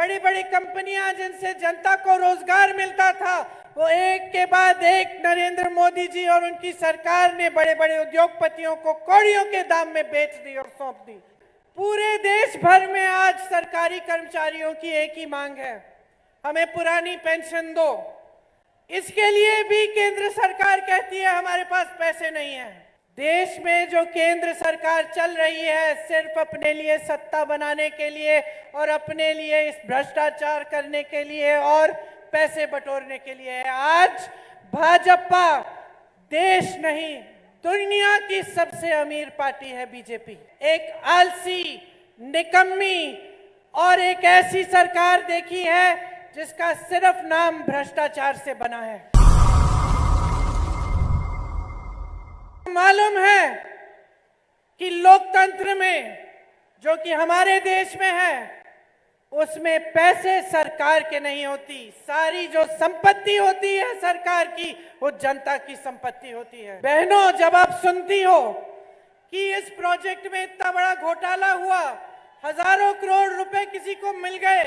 बड़ी बड़ी कंपनियां जिनसे जनता को रोजगार मिलता था, वो एक के बाद एक नरेंद्र मोदी जी और उनकी सरकार ने बड़े बड़े उद्योगपतियों को कौड़ियों के दाम में बेच दी और सौंप दी। पूरे देश भर में आज सरकारी कर्मचारियों की एक ही मांग है, हमें पुरानी पेंशन दो। इसके लिए भी केंद्र सरकार कहती है हमारे पास पैसे नहीं है। देश में जो केंद्र सरकार चल रही है सिर्फ अपने लिए सत्ता बनाने के लिए और अपने लिए इस भ्रष्टाचार करने के लिए और पैसे बटोरने के लिए है। आज भाजपा देश नहीं दुनिया की सबसे अमीर पार्टी है बीजेपी। एक आलसी, निकम्मी और एक ऐसी सरकार देखी है जिसका सिर्फ नाम भ्रष्टाचार से बना है। मालूम है कि लोकतंत्र में, जो कि हमारे देश में है, उसमें पैसे सरकार के नहीं होती, सारी जो संपत्ति होती है सरकार की वो जनता की संपत्ति होती है। बहनों, जब आप सुनती हो कि इस प्रोजेक्ट में इतना बड़ा घोटाला हुआ, हजारों करोड़ रुपए किसी को मिल गए,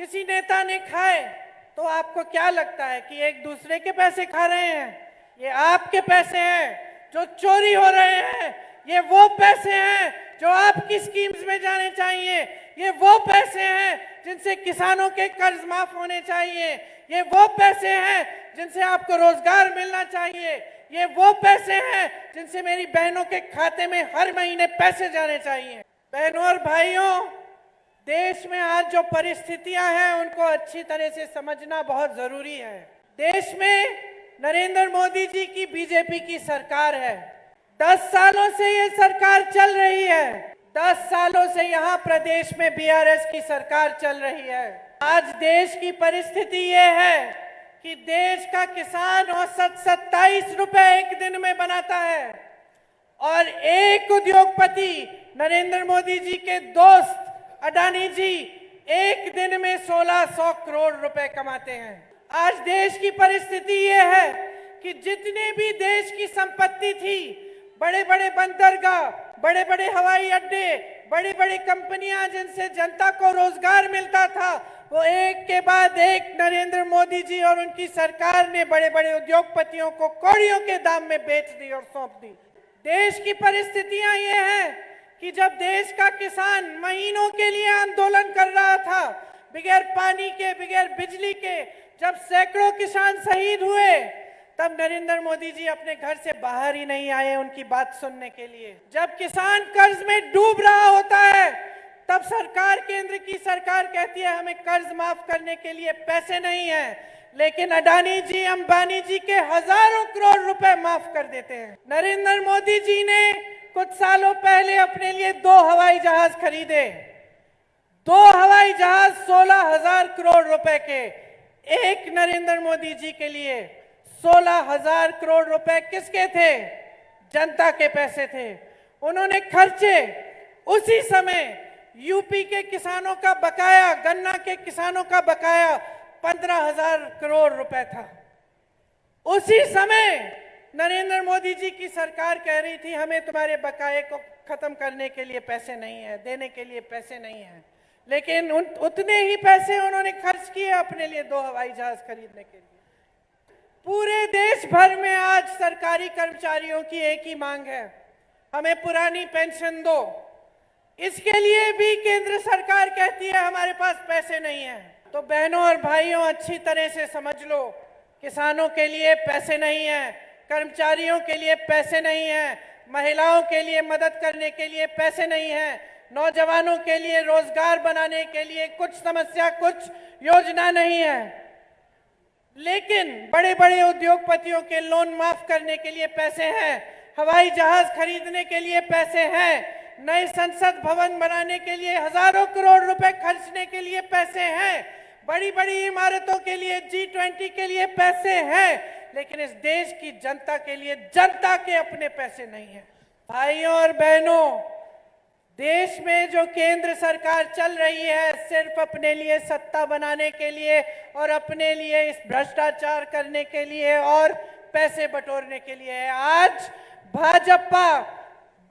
किसी नेता ने खाए, तो आपको क्या लगता है कि एक दूसरे के पैसे खा रहे हैं? ये आपके पैसे हैं जो चोरी हो रहे हैं। ये वो पैसे हैं जो आपकी स्कीम्स में जाने चाहिए। ये वो पैसे हैं जिनसे किसानों के कर्ज माफ होने चाहिए। ये वो पैसे हैं जिनसे आपको रोजगार मिलना चाहिए। ये वो पैसे हैं जिनसे मेरी बहनों के खाते में हर महीने पैसे जाने चाहिए। बहनों और भाइयों, देश में आज जो परिस्थितियां हैं उनको अच्छी तरह से समझना बहुत जरूरी है। देश में नरेंद्र मोदी जी की बीजेपी की सरकार है। 10 सालों से ये सरकार चल रही है। 10 सालों से यहाँ प्रदेश में बीआरएस की सरकार चल रही है। आज देश की परिस्थिति ये है कि देश का किसान औसत 27 रुपए एक दिन में बनाता है और एक उद्योगपति नरेंद्र मोदी जी के दोस्त अडानी जी एक दिन में 1600 करोड़ रुपए कमाते हैं। आज देश की परिस्थिति ये है कि जितने भी देश की संपत्ति थी, बड़े बड़े बंदरगाह, बड़े बड़े हवाई अड्डे, बड़ी बड़ी कंपनियां जिनसे जनता को रोजगार मिलता था, वो एक के बाद एक नरेंद्र मोदी जी और उनकी सरकार ने बड़े बड़े उद्योगपतियों को कौड़ियों के दाम में बेच दी और सौंप दी। देश की परिस्थितियां ये हैं कि जब देश का किसान महीनों के लिए आंदोलन कर रहा था, बगैर पानी के, बगैर बिजली के, जब सैकड़ों किसान शहीद हुए, तब नरेंद्र मोदी जी अपने घर से बाहर ही नहीं आए उनकी बात सुनने के लिए। जब किसान कर्ज में डूब रहा होता है, तब सरकार, केंद्र की सरकार कहती है हमें कर्ज माफ करने के लिए पैसे नहीं है, लेकिन अडानी जी, अंबानी जी के हजारों करोड़ रुपए माफ कर देते हैं। नरेंद्र मोदी जी ने कुछ सालों पहले अपने लिए 2 हवाई जहाज खरीदे। 2 हवाई जहाज 16,000 करोड़ रुपए के। एक नरेंद्र मोदी जी के लिए 16,000 करोड़ रुपए किसके थे? जनता के पैसे थे। उन्होंने खर्चे। उसी समय यूपी के किसानों का बकाया, गन्ना के किसानों का बकाया 15,000 करोड़ रुपए था। उसी समय नरेंद्र मोदी जी की सरकार कह रही थी हमें तुम्हारे बकाये को खत्म करने के लिए पैसे नहीं है, देने के लिए पैसे नहीं है, लेकिन उतने ही पैसे उन्होंने खर्च किए अपने लिए 2 हवाई जहाज खरीदने के लिए। पूरे देश भर में आज सरकारी कर्मचारियों की एक ही मांग है, हमें पुरानी पेंशन दो। इसके लिए भी केंद्र सरकार कहती है हमारे पास पैसे नहीं है। तो बहनों और भाइयों, अच्छी तरह से समझ लो, किसानों के लिए पैसे नहीं है, कर्मचारियों के लिए पैसे नहीं है, महिलाओं के लिए मदद करने के लिए पैसे नहीं है, नौजवानों के लिए रोजगार बनाने के लिए कुछ समस्या, कुछ योजना नहीं है, लेकिन बड़े बड़े उद्योगपतियों के लोन माफ करने के लिए पैसे हैं, हवाई जहाज खरीदने के लिए पैसे हैं, नए संसद भवन बनाने के लिए हजारों करोड़ रुपए खर्चने के लिए पैसे हैं, बड़ी बड़ी इमारतों के लिए, G20 के लिए पैसे हैं, लेकिन इस देश की जनता के लिए जनता के अपने पैसे नहीं है। भाइयों और बहनों, देश में जो केंद्र सरकार चल रही है सिर्फ अपने लिए सत्ता बनाने के लिए और अपने लिए इस भ्रष्टाचार करने के लिए और पैसे बटोरने के लिए है। आज भाजपा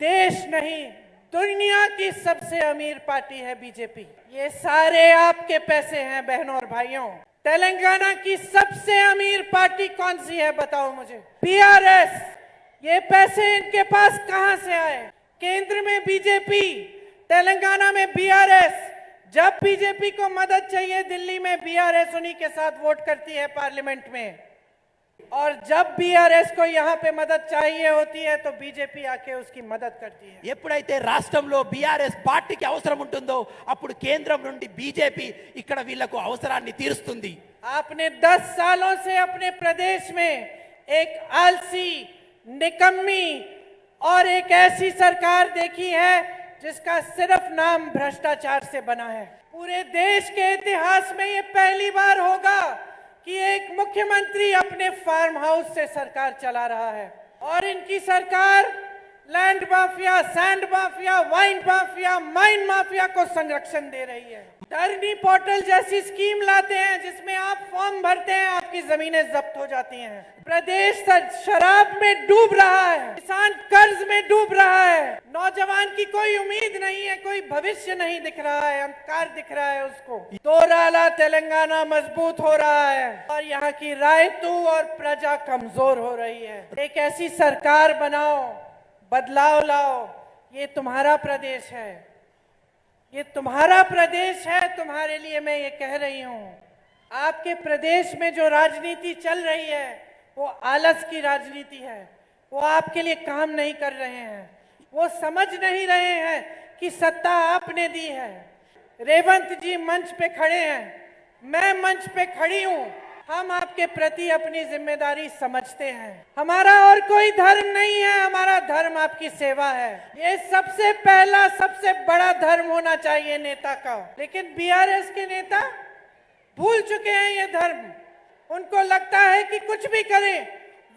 देश नहीं दुनिया की सबसे अमीर पार्टी है बीजेपी। ये सारे आपके पैसे हैं बहनों और भाइयों। तेलंगाना की सबसे अमीर पार्टी कौन सी है बताओ मुझे? बीआरएस। ये पैसे इनके पास कहां से आए? केंद्र में बीजेपी, तेलंगाना में बीआरएस। जब बीजेपी को मदद चाहिए दिल्ली में बीआरएस उन्हीं के साथ वोट करती है पार्लियामेंट में, और जब बीआरएस को यहाँ पे मदद चाहिए होती है तो बीजेपी आके उसकी मदद करती है। ఎప్పుడైతే రాష్ట్రంలో బీఆర్ఎస్ పార్టీకి అవసరం ఉంటుందో అప్పుడు కేంద్రం నుండి బీజేపీ ఇక్కడ వీళ్ళకు అవసరాన్ని తీరుస్తుంది। आपने 10 सालों से अपने प्रदेश में एक आलसी, निकम्मी और एक ऐसी सरकार देखी है जिसका सिर्फ नाम भ्रष्टाचार से बना है। पूरे देश के इतिहास में ये पहली बार होगा कि एक मुख्यमंत्री अपने फार्म हाउस से सरकार चला रहा है, और इनकी सरकार land mafia, sand mafia, wine mafia, mine mafia को संरक्षण दे रही है। धरनी पोर्टल जैसी स्कीम लाते हैं जिसमें आप फॉर्म भरते हैं, आपकी जमीनें जब्त हो जाती हैं। प्रदेश शराब में डूब रहा है, किसान कर्ज में डूब रहा है, नौजवान की कोई उम्मीद नहीं है, कोई भविष्य नहीं दिख रहा है, अंधकार दिख रहा है उसको। दोराला तेलंगाना मजबूत हो रहा है और यहाँ की रायतू और प्रजा कमजोर हो रही है। एक ऐसी सरकार बनाओ, बदलाव लाओ। ये तुम्हारा प्रदेश है, ये तुम्हारा प्रदेश है। तुम्हारे लिए मैं ये कह रही हूँ, आपके प्रदेश में जो राजनीति चल रही है वो आलस की राजनीति है। वो आपके लिए काम नहीं कर रहे हैं, वो समझ नहीं रहे हैं कि सत्ता आपने दी है। रेवंत जी मंच पे खड़े हैं, मैं मंच पे खड़ी हूँ। हम आपके प्रति अपनी जिम्मेदारी समझते हैं। हमारा और कोई धर्म नहीं है, हमारा धर्म आपकी सेवा है। ये सबसे पहला, सबसे बड़ा धर्म होना चाहिए नेता का। लेकिन बीआरएस के नेता भूल चुके हैं ये धर्म। उनको लगता है कि कुछ भी करें,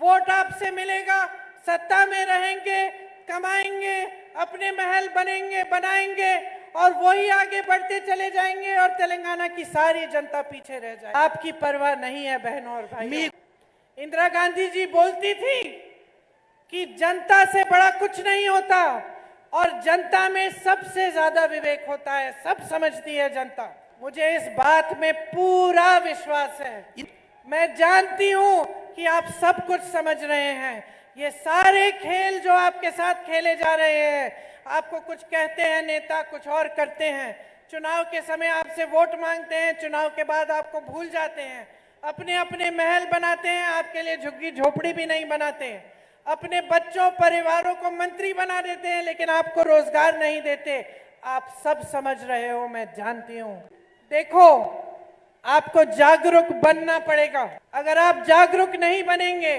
वोट आपसे मिलेगा, सत्ता में रहेंगे, कमाएंगे, अपने महल बनेंगे, बनाएंगे और वही आगे बढ़ते चले जाएंगे और तेलंगाना की सारी जनता पीछे रह जाएगी। आपकी परवाह नहीं है बहनों और भाइयों। इंदिरा गांधी जी बोलती थी कि जनता से बड़ा कुछ नहीं होता और जनता में सबसे ज्यादा विवेक होता है, सब समझती है जनता। मुझे इस बात में पूरा विश्वास है। मैं जानती हूं कि आप सब कुछ समझ रहे हैं। ये सारे खेल जो आपके साथ खेले जा रहे हैं, आपको कुछ कहते हैं नेता, कुछ और करते हैं। चुनाव के समय आपसे वोट मांगते हैं, चुनाव के बाद आपको भूल जाते हैं। अपने अपने महल बनाते हैं, आपके लिए झुग्गी झोपड़ी भी नहीं बनाते। अपने बच्चों, परिवारों को मंत्री बना देते हैं, लेकिन आपको रोजगार नहीं देते। आप सब समझ रहे हो, मैं जानती हूं। देखो, आपको जागरूक बनना पड़ेगा। अगर आप जागरूक नहीं बनेंगे,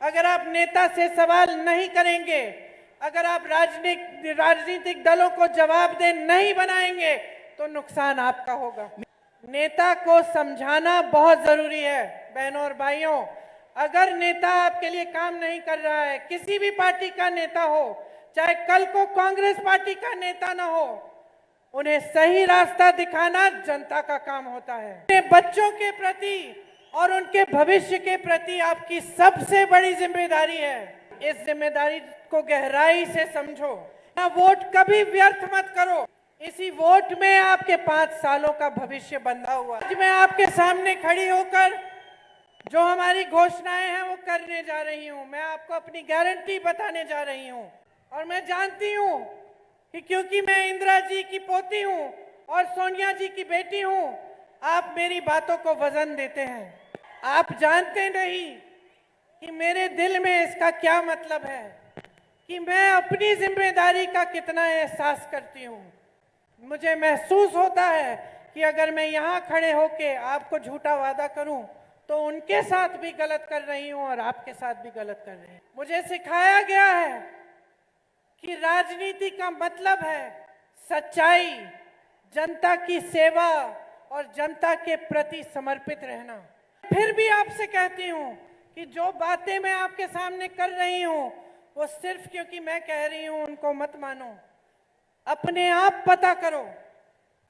अगर आप नेता से सवाल नहीं करेंगे, अगर आप राजनीतिक दलों को जवाबदेह नहीं बनाएंगे तो नुकसान आपका होगा। नेता को समझाना बहुत जरूरी है बहनों और भाइयों। अगर नेता आपके लिए काम नहीं कर रहा है, किसी भी पार्टी का नेता हो, चाहे कल को कांग्रेस पार्टी का नेता ना हो, उन्हें सही रास्ता दिखाना जनता का काम होता है। अपने बच्चों के प्रति और उनके भविष्य के प्रति आपकी सबसे बड़ी जिम्मेदारी है। इस जिम्मेदारी को गहराई से समझो। ना वोट कभी व्यर्थ मत करो। इसी वोट में आपके 5 सालों का भविष्य बंधा हुआ। आज मैं आपके सामने खड़ी होकर जो हमारी घोषणाएं हैं वो करने जा रही हूं। मैं आपको अपनी गारंटी बताने जा रही हूं। और मैं जानती हूं कि क्योंकि मैं इंदिरा जी की पोती हूं और सोनिया जी की बेटी हूं, आप मेरी बातों को वजन देते हैं। आप जानते नहीं कि मेरे दिल में इसका क्या मतलब है, कि मैं अपनी जिम्मेदारी का कितना एहसास करती हूँ। मुझे महसूस होता है कि अगर मैं यहाँ खड़े होके आपको झूठा वादा करूं तो उनके साथ भी गलत कर रही हूँ और आपके साथ भी गलत कर रही हूँ। मुझे सिखाया गया है कि राजनीति का मतलब है सच्चाई, जनता की सेवा और जनता के प्रति समर्पित रहना। फिर भी आपसे कहती हूँ कि जो बातें मैं आपके सामने कर रही हूँ वो सिर्फ क्योंकि मैं कह रही हूँ उनको मत मानो, अपने आप पता करो।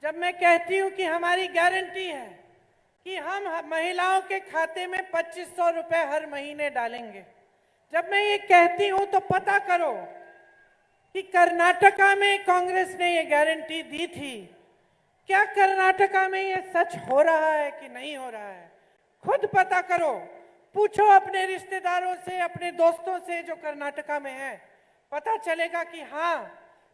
जब मैं कहती हूँ कि हमारी गारंटी है कि हम महिलाओं के खाते में 2500 रुपए हर महीने डालेंगे, जब मैं ये कहती हूँ तो पता करो कि कर्नाटका में कांग्रेस ने ये गारंटी दी थी। क्या कर्नाटका में ये सच हो रहा है कि नहीं हो रहा है? खुद पता करो, पूछो अपने रिश्तेदारों से, अपने दोस्तों से जो कर्नाटका में है। पता चलेगा कि हाँ,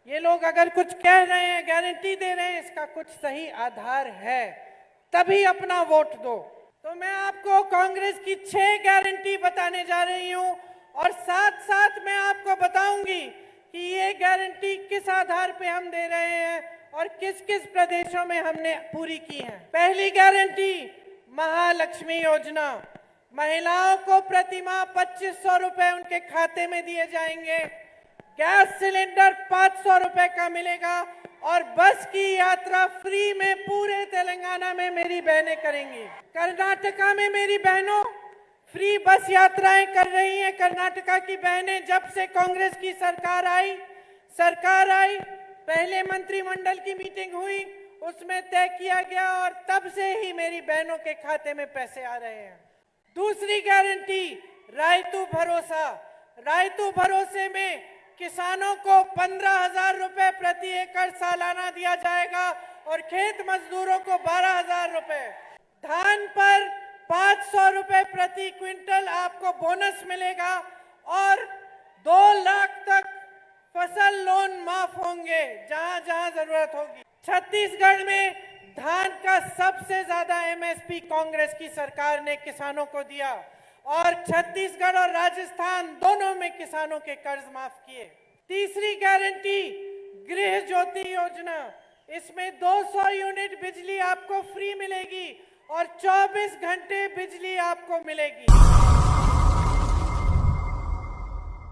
ये लोग अगर कुछ कह रहे हैं, गारंटी दे रहे हैं, इसका कुछ सही आधार है, तभी अपना वोट दो। तो मैं आपको कांग्रेस की 6 गारंटी बताने जा रही हूं और साथ साथ मैं आपको बताऊंगी कि ये गारंटी किस आधार पे हम दे रहे हैं और किस किस प्रदेशों में हमने पूरी की है। पहली गारंटी, महालक्ष्मी योजना। महिलाओं को प्रतिमाह 2500 रुपए उनके खाते में दिए जाएंगे। गैस सिलेंडर 500 रुपए का मिलेगा और बस की यात्रा फ्री में पूरे तेलंगाना में मेरी बहनें करेंगी। कर्नाटका में मेरी बहनों फ्री बस यात्राएं कर रही हैं। कर्नाटका की बहनें, जब से कांग्रेस की सरकार आई, पहले मंत्रिमंडल की मीटिंग हुई, उसमें तय किया गया और तब से ही मेरी बहनों के खाते में पैसे आ रहे हैं। दूसरी गारंटी, रायतू भरोसा। रायतू भरोसे में किसानों को 15,000 रुपए प्रति एकड़ सालाना दिया जाएगा और खेत मजदूरों को 12,000 रुपए। धान पर 500 रुपए प्रति क्विंटल आपको बोनस मिलेगा और 2 लाख तक फसल लोन माफ होंगे जहां जहां जरूरत होगी। छत्तीसगढ़ में धान का सबसे ज्यादा एमएसपी कांग्रेस की सरकार ने किसानों को दिया और छत्तीसगढ़ और राजस्थान दोनों में किसानों के कर्ज माफ किए। तीसरी गारंटी, गृह ज्योति योजना। इसमें 200 यूनिट बिजली आपको फ्री मिलेगी और 24 घंटे बिजली आपको मिलेगी।